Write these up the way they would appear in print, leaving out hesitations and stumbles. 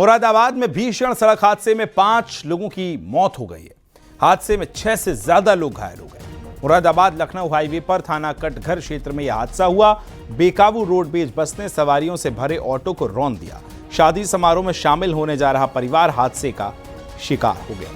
मुरादाबाद में भीषण सड़क हादसे में 5 लोगों की मौत हो गई है। हादसे में 6 से ज्यादा लोग घायल हो गए। मुरादाबाद लखनऊ हाईवे पर थाना कटघर क्षेत्र में यह हादसा हुआ। बेकाबू रोडवेज बस ने सवारियों से भरे ऑटो को रौंद दिया। शादी समारोह में शामिल होने जा रहा परिवार हादसे का शिकार हो गया।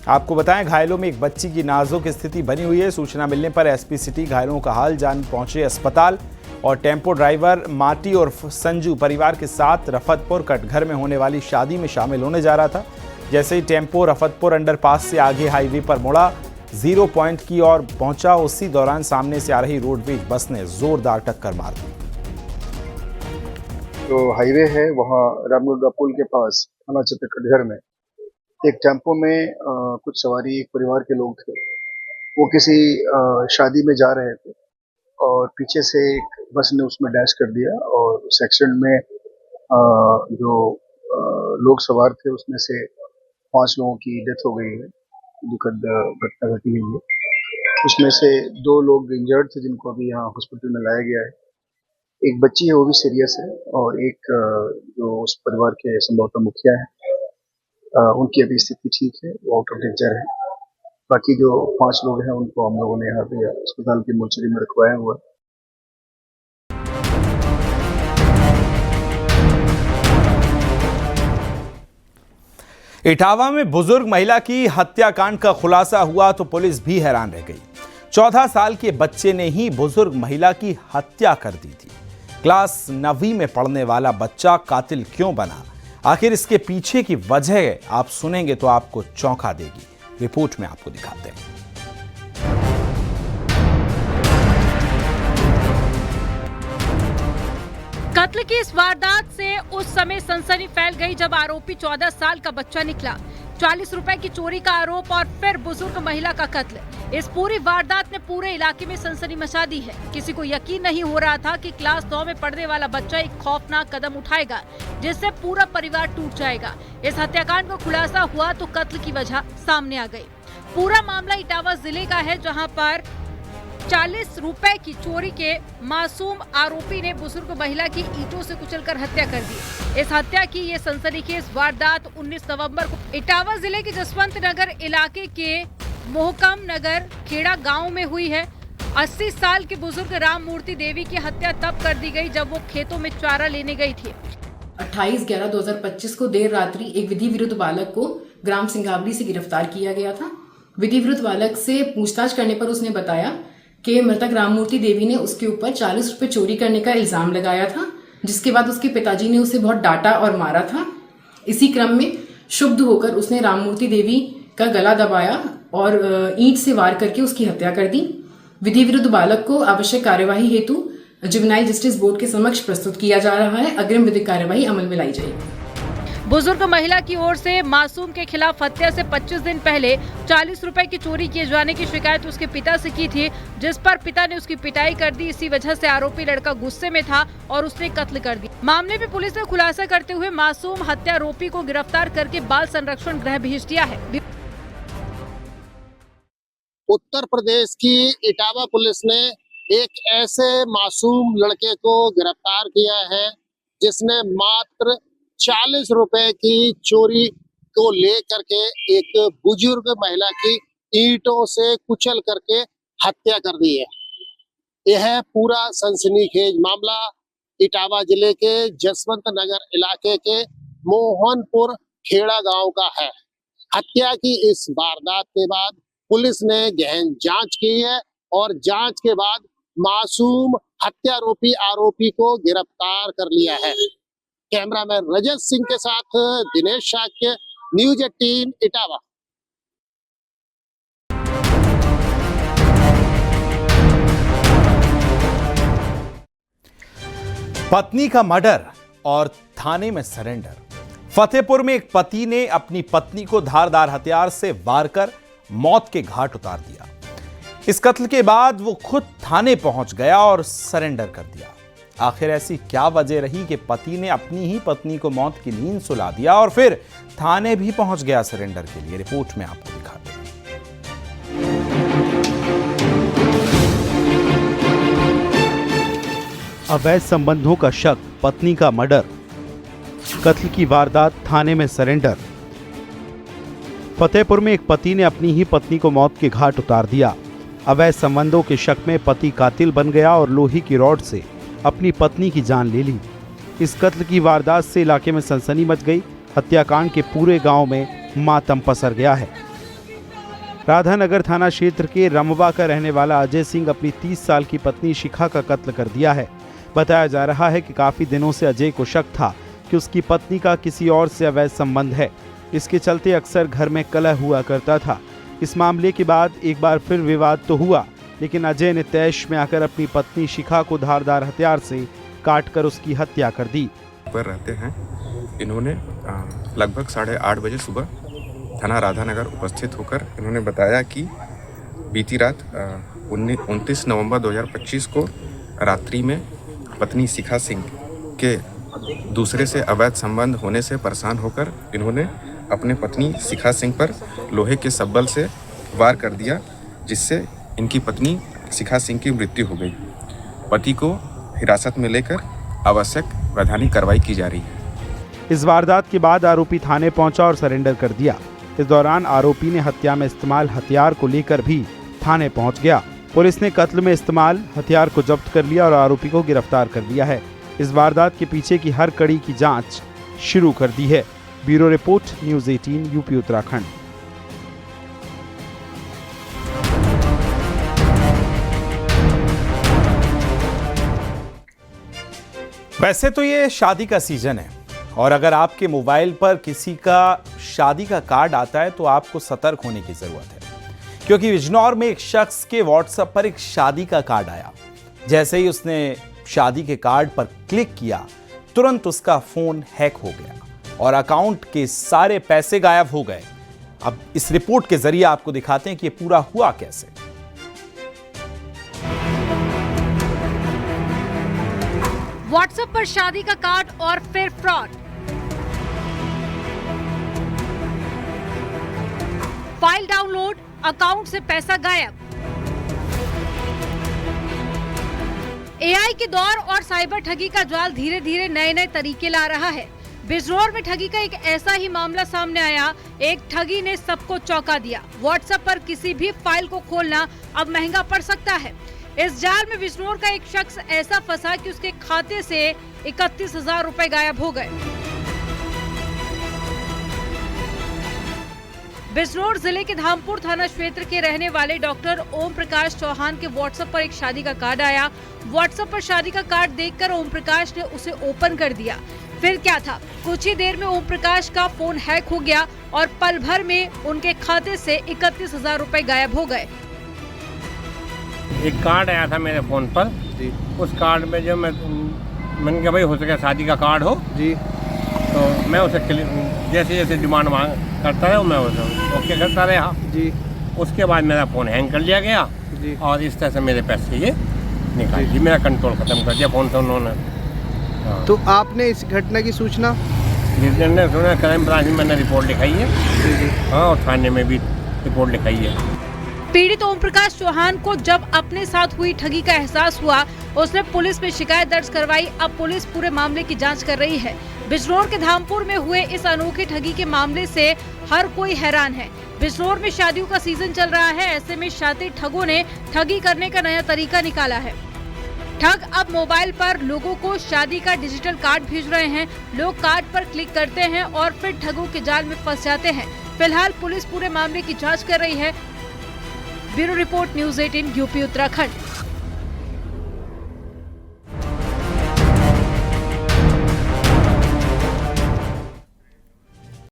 आपको बताएं, घायलों में एक बच्ची की नाजुक स्थिति बनी हुई है। सूचना मिलने पर एसपी सिटी घायलों का हाल जान पहुंचे अस्पताल और टेम्पो ड्राइवर माटी और संजू परिवार के साथ रफतपुर कटघर में होने वाली शादी में शामिल होने जा रहा था। जैसे ही टेम्पो रफतपुर अंडरपास से आगे हाईवे पर मुड़ा, 0 पॉइंट की ओर पहुंचा, उसी दौरान सामने से आ रही रोडवेज बस ने जोरदार टक्कर मार दी। जो हाईवे है वहाँ रामगंगा पुल के पास थाना क्षेत्र कटघर में एक टेम्पो में कुछ सवारी, एक परिवार के लोग थे। वो किसी शादी में जा रहे थे और पीछे से एक बस ने उसमें डैश कर दिया और उस एक्सीडेंट में जो लोग सवार थे उसमें से 5 लोगों की डेथ हो गई है। दुखद घटना घटी हुई है। उसमें से 2 लोग इंजर्ड थे जिनको अभी यहाँ हॉस्पिटल में लाया गया है। एक बच्ची है, वो भी सीरियस है, और एक जो उस परिवार के संभवतः मुखिया है, उनकी अभी स्थिति ठीक है, वो आउट ऑफ डेंजर है। बाकी जो 5 लोग हैं उनको हम लोगों ने यहाँ पे अस्पताल की मोर्चरी में रखवाया हुआ है। इटावा में बुजुर्ग महिला की हत्याकांड का खुलासा हुआ तो पुलिस भी हैरान रह गई। 14 साल के बच्चे ने ही बुजुर्ग महिला की हत्या कर दी थी। क्लास 9वीं में पढ़ने वाला बच्चा कातिल क्यों बना? आखिर इसके पीछे की वजह आप सुनेंगे तो आपको चौंका देगी। रिपोर्ट में आपको दिखाते हैं। कत्ल की इस वारदात से उस समय सनसनी फैल गई जब आरोपी 14 साल का बच्चा निकला। 40 रुपए की चोरी का आरोप और फिर बुजुर्ग महिला का कत्ल। इस पूरी वारदात ने पूरे इलाके में सनसनी मचा दी है। किसी को यकीन नहीं हो रहा था कि क्लास 9 में पढ़ने वाला बच्चा एक खौफनाक कदम उठाएगा जिससे पूरा परिवार टूट जाएगा। इस हत्याकांड का खुलासा हुआ तो कत्ल की वजह सामने आ गई। पूरा मामला इटावा जिले का है, जहाँ पर 40 रुपए की चोरी के मासूम आरोपी ने बुजुर्ग महिला की ईंटों से कुचलकर हत्या कर दी। इस हत्या की ये सनसनीखेज वारदात 19 नवंबर को इटावा जिले के जसवंत नगर इलाके के मोहकम नगर खेड़ा गांव में हुई है। 80 साल के बुजुर्ग राम मूर्ति देवी की हत्या तब कर दी गई जब वो खेतों में चारा लेने गई थी। 28/11/2025 को देर रात्रि एक विधि विरुद्ध बालक को ग्राम सिंघावली से गिरफ्तार किया गया था। विधि विरुद्ध बालक से पूछताछ करने पर उसने बताया कि मृतक राममूर्ति देवी ने उसके ऊपर 40 रुपए चोरी करने का इल्जाम लगाया था, जिसके बाद उसके पिताजी ने उसे बहुत डांटा और मारा था। इसी क्रम में क्षुब्ध होकर उसने राममूर्ति देवी का गला दबाया और ईंट से वार करके उसकी हत्या कर दी। विधि विरुद्ध बालक को आवश्यक कार्यवाही हेतु जुवेनाइल जस्टिस बोर्ड के समक्ष प्रस्तुत किया जा रहा है। अग्रिम विधिक कार्यवाही अमल में लाई जाएगी। बुजुर्ग महिला की ओर से मासूम के खिलाफ हत्या से 25 दिन पहले 40 रुपए की चोरी किए जाने की शिकायत उसके पिता से की थी, जिस पर पिता ने उसकी पिटाई कर दी। इसी वजह से आरोपी लड़का गुस्से में था और उसने कत्ल कर दिया। मामले में पुलिस ने खुलासा करते हुए मासूम हत्यारोपी को गिरफ्तार करके बाल संरक्षण गृह भेज दिया है। उत्तर प्रदेश की इटावा पुलिस ने एक ऐसे मासूम लड़के को गिरफ्तार किया है जिसने मात्र 40 रुपए की चोरी को लेकर के एक बुजुर्ग महिला की ईंटों से कुचल करके हत्या कर दी है। यह पूरा सनसनीखेज मामला इटावा जिले के जसवंत नगर इलाके के मोहनपुर खेड़ा गांव का है। हत्या की इस वारदात के बाद पुलिस ने गहन जांच की है और जांच के बाद मासूम हत्यारोपी आरोपी को गिरफ्तार कर लिया है। कैमरामैन रजत सिंह के साथ दिनेश शाक्य, न्यूज 18 इटावा। पत्नी का मर्डर और थाने में सरेंडर। फतेहपुर में एक पति ने अपनी पत्नी को धारदार हथियार से वार कर मौत के घाट उतार दिया। इस कत्ल के बाद वो खुद थाने पहुंच गया और सरेंडर कर दिया। आखिर ऐसी क्या वजह रही कि पति ने अपनी ही पत्नी को मौत की नींद सुला दिया और फिर थाने भी पहुंच गया सरेंडर के लिए? रिपोर्ट में आपको दिखाते हैं। अवैध संबंधों का शक, पत्नी का मर्डर, कत्ल की वारदात, थाने में सरेंडर। फतेहपुर में एक पति ने अपनी ही पत्नी को मौत के घाट उतार दिया। अवैध संबंधों के शक में पति कातिल बन गया और लोहे की रॉड से अपनी पत्नी की जान ले ली। इस कत्ल की वारदात से इलाके में सनसनी मच गई। हत्याकांड के पूरे गांव में मातम पसर गया है। राधानगर थाना क्षेत्र के रमवा का रहने वाला अजय सिंह अपनी 30 साल की पत्नी शिखा का कत्ल कर दिया है। बताया जा रहा है कि काफी दिनों से अजय को शक था कि उसकी पत्नी का किसी और से अवैध संबंध है। इसके चलते अक्सर घर में कलह हुआ करता था। इस मामले के बाद एक बार फिर विवाद तो हुआ, लेकिन अजय ने तैश में आकर अपनी पत्नी शिखा को धारदार हथियार से काटकर उसकी हत्या कर दी। पर रहते हैं, इन्होंने लगभग 8:30 बजे सुबह थाना राधानगर उपस्थित होकर इन्होंने बताया कि बीती रात 29 नवंबर 2025 को रात्रि में पत्नी शिखा सिंह के दूसरे से अवैध संबंध होने से परेशान होकर इन्होंने अपने पत्नी शिखा सिंह पर लोहे के सब्बल से वार कर दिया, जिससे इनकी पत्नी शिखा सिंह की मृत्यु हो गई। पति को हिरासत में लेकर आवश्यक वैधानिक कार्रवाई की जा रही है। इस वारदात के बाद आरोपी थाने पहुंचा और सरेंडर कर दिया। इस दौरान आरोपी ने हत्या में इस्तेमाल हथियार को लेकर भी थाने पहुंच गया। पुलिस ने कत्ल में इस्तेमाल हथियार को जब्त कर लिया और आरोपी को गिरफ्तार कर लिया है। इस वारदात के पीछे की हर कड़ी की जांच शुरू कर दी है। Bureau report, news 18 UP Uttarakhand. वैसे तो ये शादी का सीजन है और अगर आपके मोबाइल पर किसी का शादी का कार्ड आता है तो आपको सतर्क होने की जरूरत है, क्योंकि बिजनौर में एक शख्स के व्हाट्सएप पर एक शादी का कार्ड आया। जैसे ही उसने शादी के कार्ड पर क्लिक किया, तुरंत उसका फोन हैक हो गया और अकाउंट के सारे पैसे गायब हो गए। अब इस रिपोर्ट के जरिए आपको दिखाते हैं कि ये पूरा हुआ कैसे। व्हाट्सएप पर शादी का कार्ड और फिर फ्रॉड। फाइल डाउनलोड, अकाउंट से पैसा गायब। एआई के दौर और साइबर ठगी का जाल धीरे धीरे नए नए तरीके ला रहा है। बिजनौर में ठगी का एक ऐसा ही मामला सामने आया। एक ठगी ने सबको चौंका दिया। व्हाट्सएप पर किसी भी फाइल को खोलना अब महंगा पड़ सकता है। इस जाल में बिजनौर का एक शख्स ऐसा फंसा कि उसके खाते से 31,000 रुपए गायब हो गए। बिजनौर जिले के धामपुर थाना क्षेत्र के रहने वाले डॉक्टर ओम प्रकाश चौहान के व्हाट्सएप पर एक शादी का कार्ड आया। व्हाट्सएप पर शादी का कार्ड देखकर ओम प्रकाश ने उसे ओपन कर दिया। फिर क्या था, कुछ ही देर में ओम प्रकाश का फोन हैक हो गया और पल भर में उनके खाते से 31,000 रुपए गायब हो गए। एक कार्ड आया था मेरे फ़ोन पर जी। उस कार्ड में जो मैंने कहा भाई हो सके शादी का कार्ड हो जी, तो मैं उसे जैसे जैसे डिमांड करता रहा मैं उसे ओके करता रहा जी। उसके बाद मेरा फ़ोन हैंग कर लिया गया जी। और इस तरह से मेरे पैसे ये निकाल दिए, मेरा कंट्रोल ख़त्म कर दिया फ़ोन से उन्होंने। तो आपने इस घटना की सूचना ने सुना, क्राइम ब्रांच में मैंने रिपोर्ट लिखाई है जी। हाँ, और थाने में भी रिपोर्ट लिखाई है। पीड़ित ओम प्रकाश चौहान को जब अपने साथ हुई ठगी का एहसास हुआ, उसने पुलिस में शिकायत दर्ज करवाई। अब पुलिस पूरे मामले की जांच कर रही है। बिजनौर के धामपुर में हुए इस अनोखे ठगी के मामले से हर कोई हैरान है। बिजनौर में शादियों का सीजन चल रहा है, ऐसे में शातिर ठगों ने ठगी करने का नया तरीका निकाला है। ठग अब मोबाइल पर लोगों को शादी का डिजिटल कार्ड भेज रहे हैं। लोग कार्ड पर क्लिक करते हैं और फिर ठगों के जाल में फंस जाते हैं। फिलहाल पुलिस पूरे मामले की जांच कर रही है। Bureau report, news 18 UP Uttarakhand.